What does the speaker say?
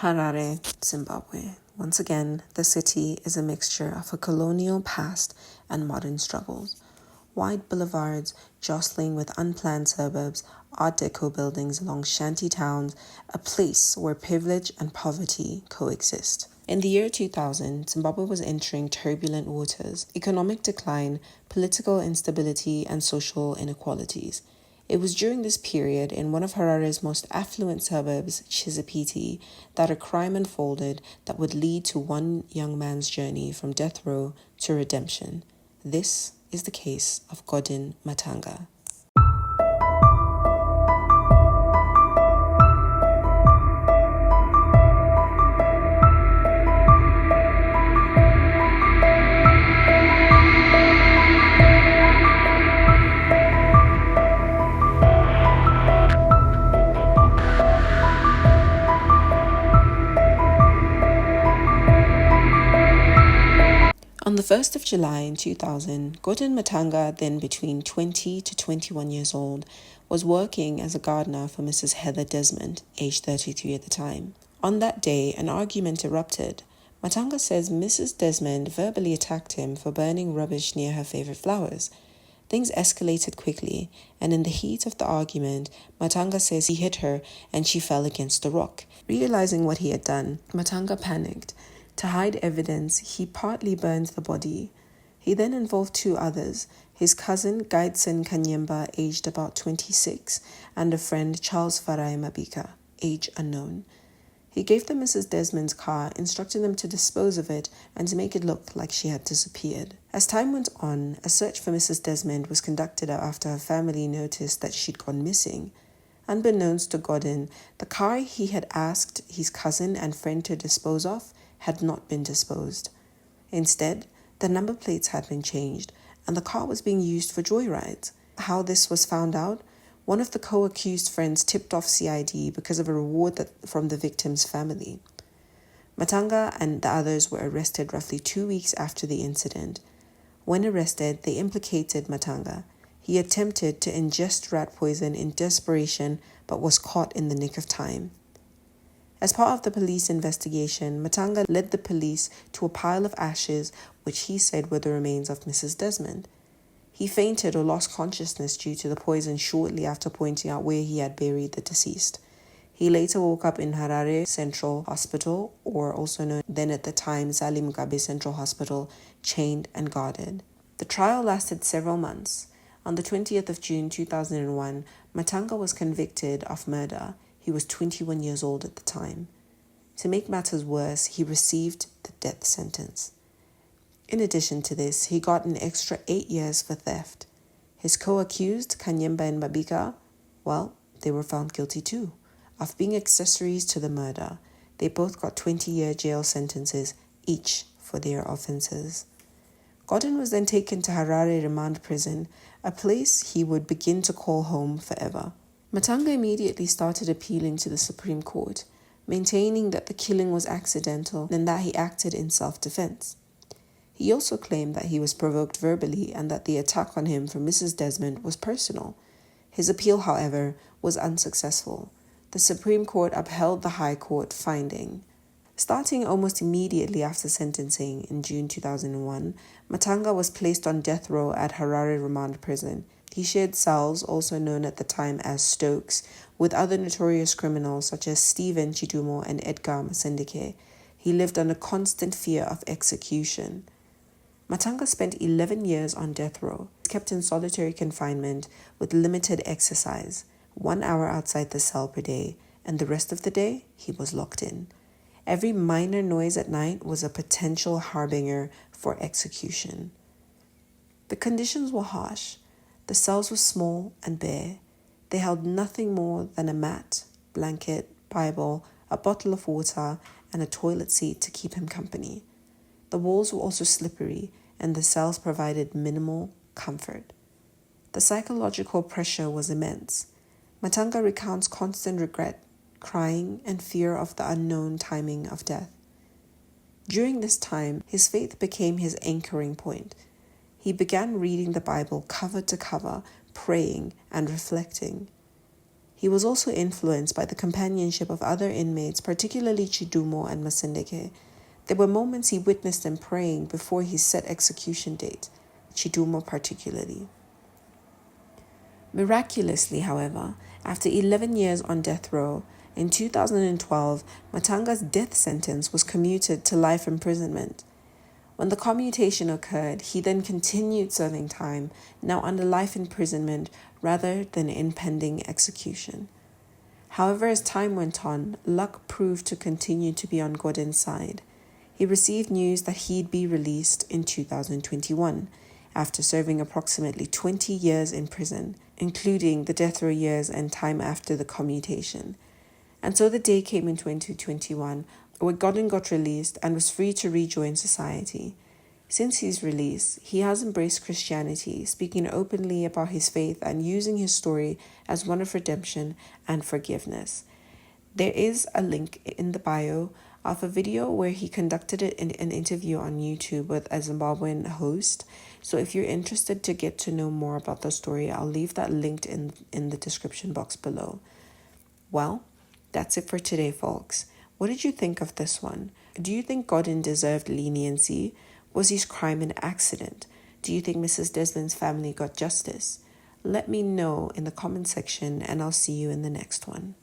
Harare, Zimbabwe. Once again, the city is a mixture of a colonial past and modern struggles. Wide boulevards jostling with unplanned suburbs, Art Deco buildings along shanty towns, a place where privilege and poverty coexist. In the year 2000, Zimbabwe was entering turbulent waters, economic decline, political instability, and social inequalities. It was during this period, in one of Harare's most affluent suburbs, Chizipiti, that a crime unfolded that would lead to one young man's journey from death row to redemption. This is the case of Godden Matanga. On the 1st of July in 2000, Godden Matanga, then between 20 to 21 years old, was working as a gardener for Mrs. Heather Desmond, aged 33 at the time. On that day, an argument erupted. Matanga says Mrs. Desmond verbally attacked him for burning rubbish near her favorite flowers. Things escalated quickly, and in the heat of the argument, Matanga says he hit her and she fell against a rock. Realizing what he had done, Matanga panicked. To hide evidence, he partly burned the body. He then involved two others, his cousin Gaidson Kanyemba, aged about 26, and a friend Charles Farai Mabika, age unknown. He gave them Mrs. Desmond's car, instructing them to dispose of it and to make it look like she had disappeared. As time went on, a search for Mrs. Desmond was conducted after her family noticed that she'd gone missing. Unbeknownst to Godden, the car he had asked his cousin and friend to dispose of had not been disposed. Instead, the number plates had been changed, and the car was being used for joyrides. How this was found out? One of the co-accused friends tipped off CID because of a reward from the victim's family. Matanga and the others were arrested roughly 2 weeks after the incident. When arrested, they implicated Matanga. He attempted to ingest rat poison in desperation, but was caught in the nick of time. As part of the police investigation, Matanga led the police to a pile of ashes, which he said were the remains of Mrs. Desmond. He fainted or lost consciousness due to the poison shortly after pointing out where he had buried the deceased. He later woke up in Harare Central Hospital, or also known then at the time Salim Mugabe Central Hospital, chained and guarded. The trial lasted several months. On the 20th of June 2001, Matanga was convicted of murder. He was 21 years old at the time. To make matters worse, he received the death sentence. In addition to this, he got an extra 8 years for theft. His co-accused, Kanyemba and Mabika, well, they were found guilty too, of being accessories to the murder. They both got 20-year jail sentences, each for their offences. Godden was then taken to Harare Remand Prison, a place he would begin to call home forever. Matanga immediately started appealing to the Supreme Court, maintaining that the killing was accidental and that he acted in self-defense. He also claimed that he was provoked verbally and that the attack on him from Mrs. Desmond was personal. His appeal, however, was unsuccessful. The Supreme Court upheld the High Court finding. Starting almost immediately after sentencing in June 2001, Matanga was placed on death row at Harare Remand Prison. He shared cells, also known at the time as Stokes, with other notorious criminals such as Stephen Chidumo and Edgar Masendike. He lived under constant fear of execution. Matanga spent 11 years on death row, kept in solitary confinement with limited exercise, 1 hour outside the cell per day, and the rest of the day he was locked in. Every minor noise at night was a potential harbinger for execution. The conditions were harsh. The cells were small and bare. They held nothing more than a mat, blanket, Bible, a bottle of water, and a toilet seat to keep him company. The walls were also slippery, and the cells provided minimal comfort. The psychological pressure was immense. Matanga recounts constant regret, crying, and fear of the unknown timing of death. During this time, his faith became his anchoring point. He began reading the Bible cover to cover, praying and reflecting. He was also influenced by the companionship of other inmates, particularly Chidumo and Masindeke. There were moments he witnessed them praying before his set execution date, Chidumo particularly. Miraculously, however, after 11 years on death row, in 2012, Matanga's death sentence was commuted to life imprisonment. When the commutation occurred, he then continued serving time, now under life imprisonment rather than impending execution. However, as time went on, luck proved to continue to be on Godden's side. He received news that he'd be released in 2021, after serving approximately 20 years in prison, including the death row years and time after the commutation. And so the day came in 2021 where Godden got released and was free to rejoin society. Since his release, he has embraced Christianity, speaking openly about his faith and using his story as one of redemption and forgiveness. There is a link in the bio of a video where he conducted an interview on YouTube with a Zimbabwean host. So if you're interested to get to know more about the story, I'll leave that linked in the description box below. Well, that's it for today, folks. What did you think of this one? Do you think Godden deserved leniency? Was his crime an accident? Do you think Mrs. Desmond's family got justice? Let me know in the comment section, and I'll see you in the next one.